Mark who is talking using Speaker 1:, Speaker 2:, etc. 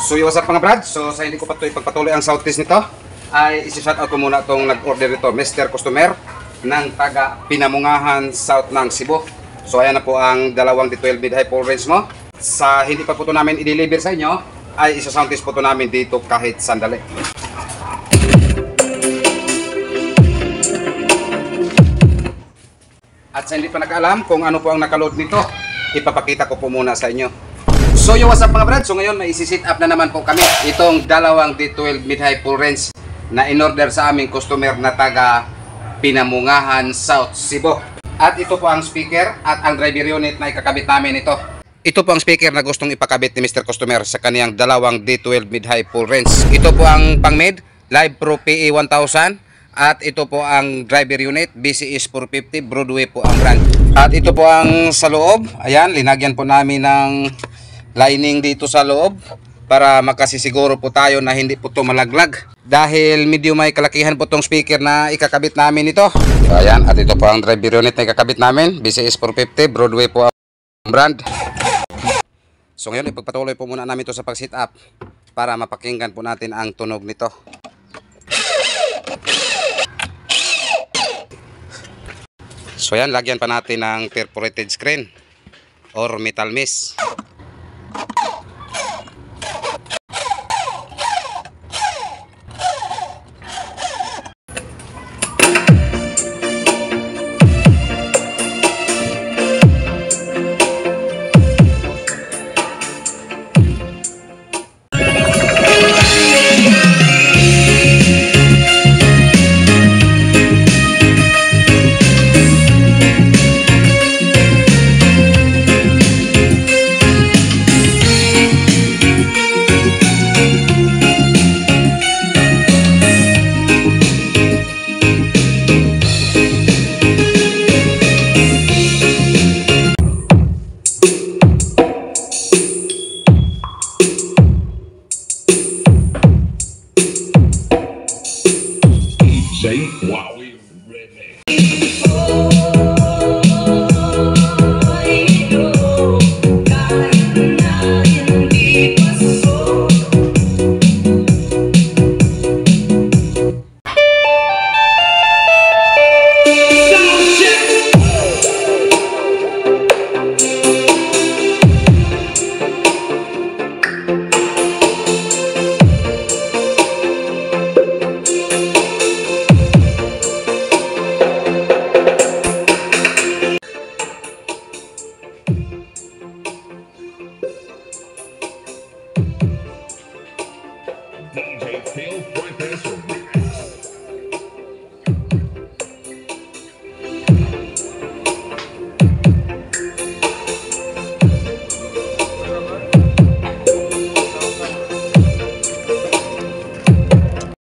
Speaker 1: So what's up mga brad? So sa hindi ko pa ito ipagpatuloy ang sound test nito, ay isi-shoutout ko muna itong nag-order nito, Mr. Customer ng taga Pinamungahan South ng Cebu. So ayan na po ang dalawang D12 mid-high pole range mo. Sa hindi pa po ito namin i-deliver sa inyo, ay isa-sound test po ito namin dito kahit sandali. At sa hindi pa nag-alam kung ano po ang nakaload nito, ipapakita ko po muna sa inyo. So what's up mga brad? So ngayon may isi-sit up na naman po kami itong dalawang D12 mid-high pole range na in-order sa aming customer na taga Pinamungahan South Cebu. At ito po ang speaker at ang driver unit na ikakabit namin ito. Ito po ang speaker na gustong ipakabit ni Mr. Customer sa kaniyang dalawang D12 mid-high pole range. Ito po ang pang-mid Live Pro PE 1000 at ito po ang driver unit BCS 450 Broadway po ang brand. At ito po ang sa loob. Ayan, linagyan po namin ng lining dito sa loob para makasisiguro po tayo na hindi po ito malaglag dahil medyo may kalakihan po itong speaker na ikakabit namin ito. So ayan, at ito po ang driver unit na ikakabit namin, BCS 450 Broadway po ang brand. So ngayon ipagpatuloy po muna namin ito sa pag-sit up para mapakinggan po natin ang tunog nito. So yan, lagyan pa natin ng perforated screen or metal mesh.